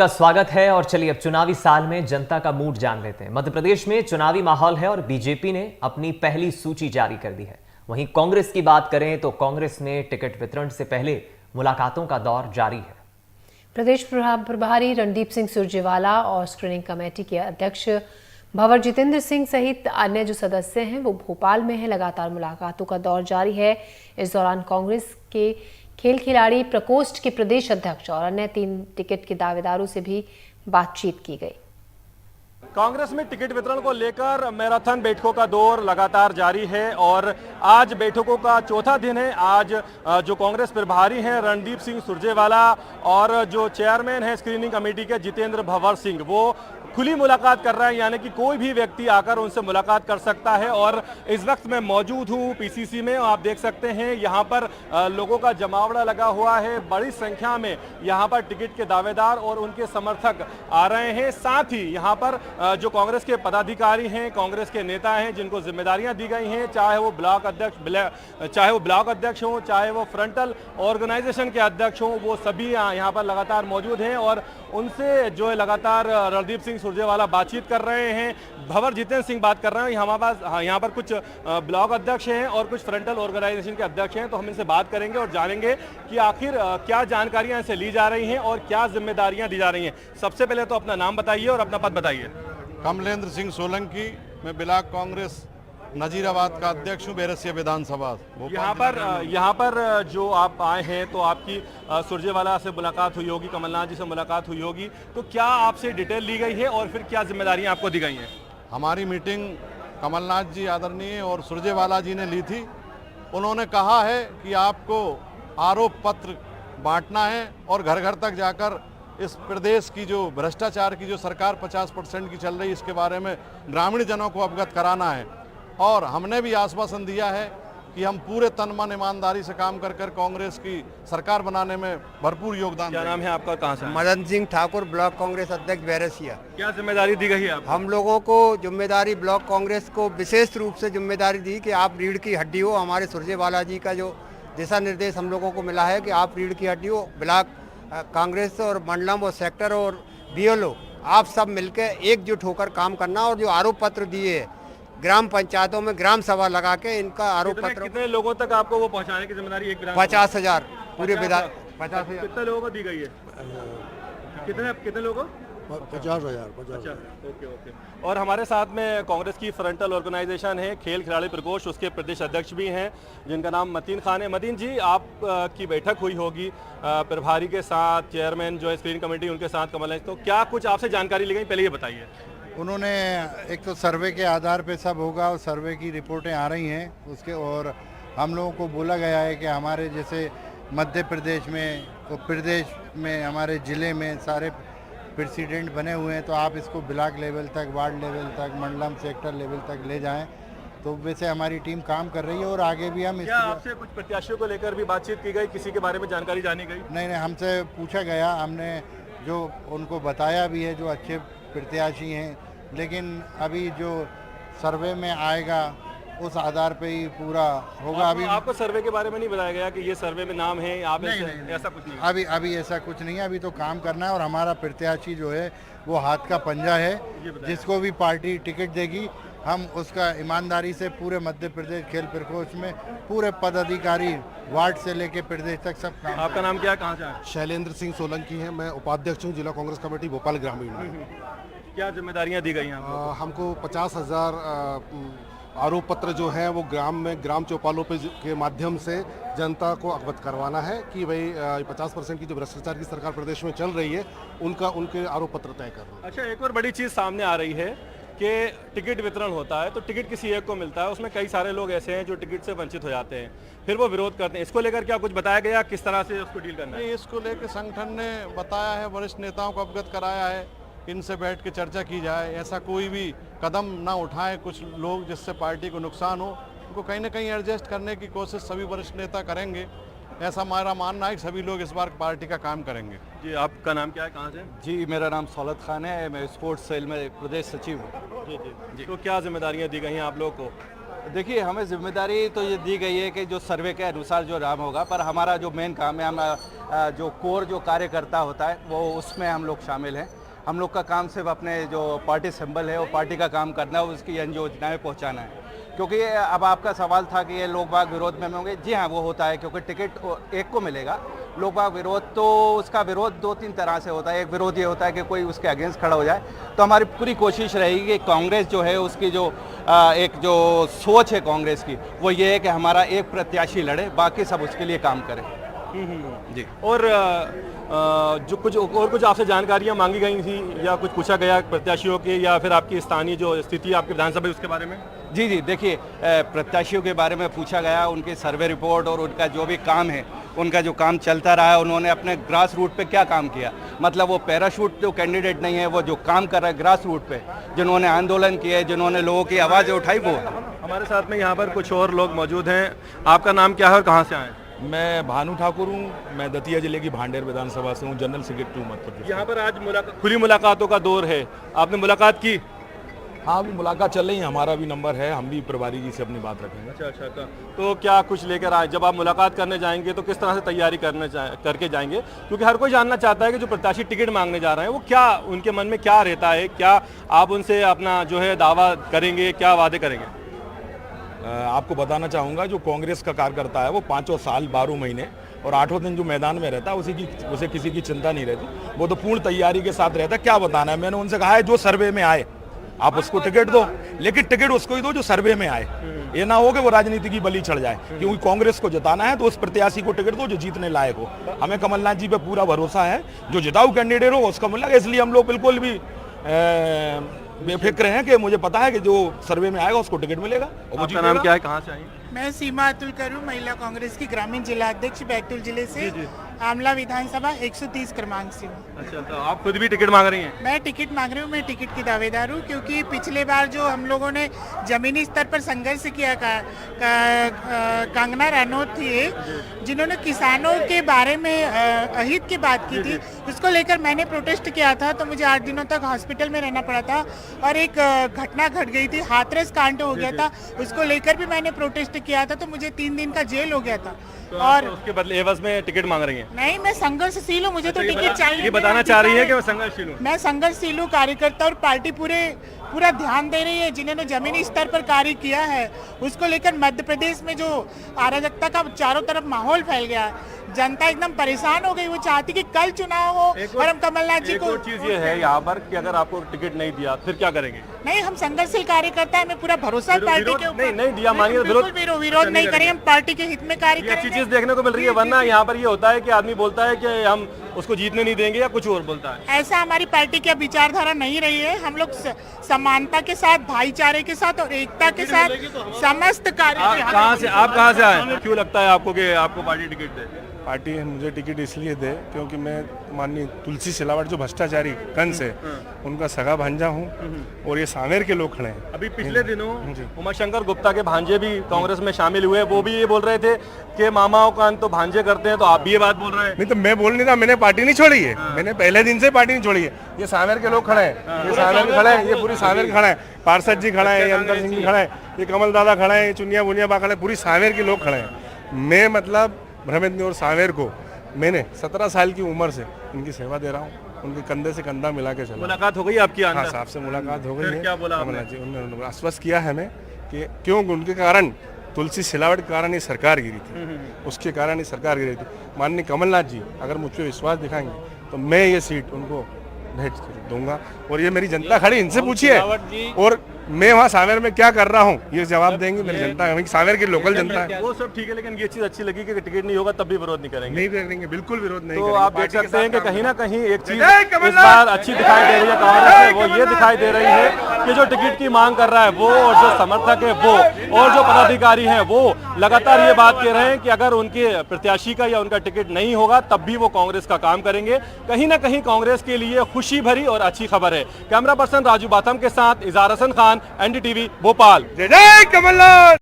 का स्वागत है और चलिए अब चुनावी साल में जनता का मूड जान लेते हैं। मध्य प्रदेश में चुनावी माहौल है और बीजेपी ने अपनी पहली सूची जारी कर दी है। वहीं कांग्रेस की बात करें तो कांग्रेस में टिकट वितरण से पहले मुलाकातों का दौर जारी है। प्रदेश प्रभारी रणदीप सिंह सुरजेवाला और स्क्रीनिंग कमेटी के अध्यक्ष भंवर जितेंद्र सिंह सहित अन्य जो सदस्य हैं वो भोपाल में हैं। लगातार मुलाकातों का दौर जारी है। इस दौरान कांग्रेस के खेल खिलाड़ी प्रकोष्ठ के प्रदेश अध्यक्ष और अन्य 3 टिकट के दावेदारों से भी बातचीत की गई। कांग्रेस में टिकट वितरण को लेकर मैराथन बैठकों का दौर लगातार जारी है और आज बैठकों का चौथा दिन है। आज जो कांग्रेस प्रभारी हैं रणदीप सिंह सुरजेवाला और जो चेयरमैन हैं स्क्रीनिंग कमेटी के जितेंद्र भंवर सिंह, वो खुली मुलाकात कर रहे हैं, यानी कि कोई भी व्यक्ति आकर उनसे मुलाकात कर सकता है। और इस वक्त मैं मौजूद हूं पीसीसी में, आप देख सकते हैं यहां पर लोगों का जमावड़ा लगा हुआ है। बड़ी संख्या में यहां पर टिकट के दावेदार और उनके समर्थक आ रहे हैं। साथ ही यहां पर जो कांग्रेस के पदाधिकारी हैं, कांग्रेस के नेता हैं, जिनको जिम्मेदारियां दी गई हैं, चाहे वो ब्लॉक अध्यक्ष हों, चाहे वो फ्रंटल ऑर्गेनाइजेशन के अध्यक्ष हों, वो सभी यहाँ पर लगातार मौजूद हैं और उनसे जो है लगातार रणदीप सिंह सुरजेवाला बातचीत कर रहे हैं। भंवर जितेंद्र सिंह बात कर रहे हैं। हमारे पास यहाँ पर कुछ ब्लॉक अध्यक्ष हैं और कुछ फ्रंटल ऑर्गेनाइजेशन के अध्यक्ष हैं, तो हम इनसे बात करेंगे और जानेंगे कि आखिर क्या जानकारियां इनसे ली जा रही हैं और क्या जिम्मेदारियां दी जा रही हैं। सबसे पहले तो अपना नाम बताइए और अपना पद बताइए। कमलेंद्र सिंह सोलंकी, मैं ब्लॉक कांग्रेस नजीराबाद का अध्यक्ष हूँ, बैरसिया विधानसभा। यहाँ पर जो आप आए हैं तो आपकी सुरजेवाला से मुलाकात हुई होगी, कमलनाथ जी से मुलाकात हुई होगी, तो क्या आपसे डिटेल ली गई है और फिर क्या जिम्मेदारियां आपको दी गई हैं? हमारी मीटिंग कमलनाथ जी आदरणीय और सुरजेवाला जी ने ली थी। उन्होंने कहा है कि आपको आरोप पत्र बांटना है और घर घर तक जाकर इस प्रदेश की जो भ्रष्टाचार की जो सरकार 50% की चल रही है, इसके बारे में ग्रामीण जनों को अवगत कराना है। और हमने भी आश्वासन दिया है कि हम पूरे तन मन ईमानदारी से काम कर कांग्रेस की सरकार बनाने में भरपूर योगदान। क्या नाम है आपका, कहाँ से? मदन सिंह ठाकुर, ब्लॉक कांग्रेस अध्यक्ष बैरसिया। क्या जिम्मेदारी दी गई है आपको? हम लोगों को जिम्मेदारी, ब्लॉक कांग्रेस को विशेष रूप से जिम्मेदारी दी कि आप रीढ़ की हड्डी हो। हमारे सुरजेवाला जी का जो दिशा निर्देश हम लोगों को मिला है कि आप रीढ़ की हड्डी हो। ब्लॉक कांग्रेस और मंडलम और सेक्टर और बीएलओ आप सब मिलकर एकजुट होकर काम करना और जो आरोप पत्र दिए ग्राम पंचायतों में ग्राम सभा लगा के इनका आरोप पत्र कितने लोगों तक आपको वो पहुंचाने की जिम्मेदारी? एक 50,000 पूरे विधान 50,000। कितने लोगों को दी गई है? कितने लोगों को? 50,000। अच्छा, ओके। और हमारे साथ में कांग्रेस की फ्रंटल ऑर्गेनाइजेशन है खेल खिलाड़ी प्रकोष्ठ, उसके प्रदेश अध्यक्ष भी हैं जिनका नाम मतीन खान है। मतीन जी, आप की बैठक हुई होगी प्रभारी के साथ, चेयरमैन जो है स्क्रीनिंग कमेटी उनके साथ कमलनाथ, तो क्या कुछ आपसे जानकारी ली गई, पहले ये बताइए। उन्होंने एक तो सर्वे के आधार पे सब होगा और सर्वे की रिपोर्टें आ रही हैं उसके, और हम लोगों को बोला गया है कि हमारे जैसे मध्य प्रदेश में तो प्रदेश में हमारे ज़िले में सारे प्रेसिडेंट बने हुए हैं, तो आप इसको ब्लॉक लेवल तक, वार्ड लेवल तक, मंडलम सेक्टर लेवल तक ले जाएं। तो वैसे हमारी टीम काम कर रही है और आगे भी हम क्या आपसे कुछ प्रत्याशियों को लेकर भी बातचीत की गई, किसी के बारे में जानकारी जानी गई? नहीं, हमसे पूछा गया, हमने जो उनको बताया भी है जो अच्छे प्रत्याशी हैं, लेकिन अभी जो सर्वे में आएगा उस आधार पे ही पूरा होगा। अभी आपको सर्वे के बारे में नहीं बताया गया कि ये सर्वे में नाम है आप? नहीं, ऐसा कुछ नहीं। अभी ऐसा कुछ नहीं है। अभी तो काम करना है और हमारा प्रत्याशी जो है वो हाथ का पंजा है, जिसको भी पार्टी टिकट देगी हम उसका ईमानदारी से पूरे मध्य प्रदेश खेल प्रकोष्ठ में पूरे पदाधिकारी वार्ड से लेके प्रदेश तक सब काम। आपका नाम क्या है, कहाँ से आए? शैलेंद्र सिंह सोलंकी है, मैं उपाध्यक्ष हूँ जिला कांग्रेस कमेटी भोपाल ग्रामीण में। क्या जिम्मेदारियां दी गई हैं आपको? हमको 50,000 आरोप पत्र जो है वो ग्राम चौपालों के माध्यम से जनता को अवगत करवाना है कि भाई 50% की जो भ्रष्टाचार की सरकार प्रदेश में चल रही है उनके आरोप पत्र तय करना। अच्छा, एक और बड़ी चीज़ सामने आ रही है कि टिकट वितरण होता है तो टिकट किसी एक को मिलता है, उसमें कई सारे लोग ऐसे हैं जो टिकट से वंचित हो जाते हैं, फिर वो विरोध करते हैं। इसको लेकर क्या कुछ बताया गया, किस तरह से उसको डील करना है? इसको लेकर संगठन ने बताया है, वरिष्ठ नेताओं को अवगत कराया है, इनसे बैठ के चर्चा की जाए, ऐसा कोई भी कदम ना उठाएं कुछ लोग जिससे पार्टी को नुकसान हो। उनको कहीं ना कहीं एडजस्ट करने की कोशिश सभी वरिष्ठ नेता करेंगे, ऐसा हमारा मानना है कि सभी लोग इस बार पार्टी का काम करेंगे। जी, आपका नाम क्या है, कहाँ से? जी, मेरा नाम सौलत खान है, मैं स्पोर्ट्स सेल में प्रदेश सचिव हूँ। जी। तो क्या जिम्मेदारियाँ दी गई हैं आप लोगों को? देखिए, हमें जिम्मेदारी तो ये दी गई है कि जो सर्वे के अनुसार जो नाम होगा, पर हमारा जो मेन काम है, हम जो कोर जो कार्यकर्ता होता है वो उसमें हम लोग शामिल हैं। हम लोग का काम सिर्फ अपने जो पार्टी सिंबल है वो पार्टी का काम करना है, उसकी जन योजनाएं पहुंचाना है। क्योंकि अब आपका सवाल था कि ये लोग बाग विरोध में होंगे, जी हाँ वो होता है, क्योंकि टिकट एक को मिलेगा। लोग बाग विरोध, तो उसका विरोध 2-3 तरह से होता है। एक विरोध ये होता है कि कोई उसके अगेंस्ट खड़ा हो जाए, तो हमारी पूरी कोशिश रहेगी कि कांग्रेस जो है उसकी जो एक जो सोच है कांग्रेस की, वो ये है कि हमारा एक प्रत्याशी लड़े, बाकी सब उसके लिए काम करें। जी। और जो कुछ आपसे जानकारियां मांगी गई थी या कुछ पूछा गया प्रत्याशियों के, या फिर आपकी स्थानीय जो स्थिति है आपकी विधानसभा उसके बारे में? जी जी, देखिए, प्रत्याशियों के बारे में पूछा गया, उनकी सर्वे रिपोर्ट और उनका जो भी काम है, उनका जो काम चलता रहा है, उन्होंने अपने ग्रास रूट पे क्या काम किया। मतलब वो पैराशूट जो कैंडिडेट नहीं है, वो जो काम कर रहा है ग्रास रूट पे, जिन्होंने आंदोलन किए, जिन्होंने लोगों की आवाज़ें उठाई, वो। हमारे साथ में यहाँ पर कुछ और लोग मौजूद हैं। आपका नाम क्या है और कहाँ से आए? मैं भानु ठाकुर हूँ, मैं दतिया जिले की भांडेर विधानसभा से हूँ, जनरल सेक्रेटरी हूँ मध्य प्रदेश। यहाँ पर आज खुली मुलाकातों का दौर है, आपने मुलाकात की? हाँ, अभी मुलाकात चल रही है, हमारा भी नंबर है, हम भी प्रभारी जी से अपनी बात रखेंगे। अच्छा। तो क्या कुछ लेकर आए? जब आप मुलाकात करने जाएंगे तो किस तरह से तैयारी करके जाएंगे? क्योंकि हर कोई जानना चाहता है कि जो प्रत्याशी टिकट मांगने जा रहे हैं वो क्या, उनके मन में क्या रहता है, क्या आप उनसे अपना जो है दावा करेंगे, क्या वादे करेंगे? आपको बताना चाहूँगा, जो कांग्रेस का कार्यकर्ता है वो 5 साल 12 महीने और 8 दिन जो मैदान में रहता है, उसे किसी की चिंता नहीं रहती, वो तो पूर्ण तैयारी के साथ रहता है। क्या बताना है, मैंने उनसे कहा है जो सर्वे में आए आप उसको टिकट दो, लेकिन टिकट उसको ही दो जो सर्वे में आए। ये ना हो कि वो राजनीति की बलि चढ़ जाए, क्योंकि कांग्रेस को जिताना है तो उस प्रत्याशी को टिकट दो जो जीतने लायक हो। हमें कमलनाथ जी पे पूरा भरोसा है, जो जिताऊ कैंडिडेट हो उसका मिलेगा, इसलिए हम लोग बिल्कुल भी बेफिक्र हैं कि मुझे पता है कि जो सर्वे में आएगा उसको टिकट मिलेगा। और आपका नाम क्या है, कहाँ से आई? मैं सीमा अतुल करूँ, महिला कांग्रेस की ग्रामीण जिला अध्यक्ष बैतूल जिले से, आमला विधानसभा 130 क्रमांक से हूँ। अच्छा, तो आप खुद भी टिकट मांग रही हैं? मैं टिकट मांग रही हूँ, मैं टिकट की दावेदार हूँ, क्योंकि पिछले बार जो हम लोगों ने जमीनी स्तर पर संघर्ष किया, कंगना रनौत थी जिन्होंने किसानों के बारे में अहित की बात की थी, उसको लेकर मैंने प्रोटेस्ट किया था। तो मुझे 8 दिनों तक हॉस्पिटल में रहना पड़ा था और एक घटना घट गई थी, हाथरस कांड हो गया था, उसको लेकर भी मैंने प्रोटेस्ट किया था, तो मुझे 3 दिन का जेल हो गया था। तो और उसके बदले एवज में टिकट मांग रही हैं? नहीं, मैं संघर्षशील हूँ, मुझे तो टिकट चाहिए। ये बताना चाह रही है कि मैं संघर्षशील हूँ? मैं संघर्षशील हूँ, कार्यकर्ता और पार्टी पूरा ध्यान दे रही है। जिन्होंने जमीनी स्तर पर कार्य किया है उसको लेकर मध्य प्रदेश में जो अराजकता का चारों तरफ माहौल फैल गया है, जनता एकदम परेशान हो गई। वो चाहती कि कल चुनाव हो और हम कमलनाथ जी को। एक और चीज ये है यहाँ पर कि अगर आपको टिकट नहीं दिया फिर क्या करेंगे? नहीं, हम संघर्षशील कार्यकर्ता है, हमें पूरा भरोसा है पार्टी के ऊपर। नहीं दिया मानिए, विरोध नहीं करेंगे, हम पार्टी के हित में कार्य करेंगे। अच्छी चीज देखने को मिल रही है, वरना यहाँ पर ये होता है कि आदमी बोलता है कि हम उसको जीतने नहीं देंगे या कुछ और बोलता है। ऐसा हमारी पार्टी की विचारधारा नहीं रही है। हम लोग समानता के साथ, भाईचारे के साथ और एकता के साथ समस्त कार्य। आप कहाँ से आए? क्यों लगता है आपको कि आपको पार्टी टिकट दे? पार्टी मुझे टिकट इसलिए दे क्योंकि मैं माननीय तुलसी सिलावट जो भ्रष्टाचारी कंस है उनका सगा भांजा हूँ और ये सांवेर के लोग खड़े हैं। अभी पिछले दिनों उमाशंकर गुप्ता के भांजे भी कांग्रेस में शामिल हुए, वो भी ये बोल रहे थे कि मामाओं का अंत तो भांजे करते हैं, तो आप भी ये बात बोल रहे हैं? नहीं, तो मैं बोल नहीं था, मैंने पार्टी नहीं छोड़ी है। मैंने पहले दिन से पार्टी नहीं छोड़ी है। ये सांवेर के लोग खड़े हैं, ये सांवेर खड़े हैं, ये पूरी सांवेर के खड़ा है, पार्षद जी खड़ा है, ये अंतर सिंह जी खड़ा है, ये कमल दादा खड़ा है, ये चुनिया बुनिया बा खड़ा है, पूरी सांवेर के लोग खड़े हैं। मैं मतलब भ्रमित और सांवेर को मैंने 17 साल की उम्र से इनकी सेवा दे रहा हूँ, उनके कंधे से कंधा मिला के चला। मुलाकात हो गई आपकी? हाँ, साहब से मुलाकात हो गई है। क्या बोला कमलनाथ जी? उन्होंने आश्वस्त किया है हमें कि क्यों उनके कारण, तुलसी सिलावट के कारण ये सरकार गिरी थी, उसके कारण ये सरकार गिरी थी। माननीय कमलनाथ जी अगर मुझ पर विश्वास दिखाएंगे तो मैं ये सीट उनको भेंट दूंगा। और ये मेरी जनता खड़ी, इनसे पूछिए। और मैं वहाँ सांवेर में क्या कर रहा हूँ ये जवाब देंगे मेरी जनता, सांवेर की लोकल जनता है। वो सब ठीक है, लेकिन ये चीज अच्छी लगी कि टिकट नहीं होगा तब भी विरोध नहीं करेंगे? नहीं करेंगे, बिल्कुल विरोध नहीं तो करेंगे। आप देख सकते हैं कि कहीं ना कहीं एक चीज इस बार अच्छी दिखाई दे रही है कांग्रेस में, वो ये दिखाई दे रही है कि जो टिकट की मांग कर रहा है वो, और जो समर्थक है वो, और जो पदाधिकारी हैं वो लगातार ये बात कह रहे हैं कि अगर उनके प्रत्याशी का या उनका टिकट नहीं होगा तब भी वो कांग्रेस का काम करेंगे। कहीं ना कहीं कांग्रेस के लिए खुशी भरी और अच्छी खबर है। कैमरा पर्सन राजू बाथम के साथ इजार हसन खान, एनडीटीवी भोपाल। जय जय कमलनाथ।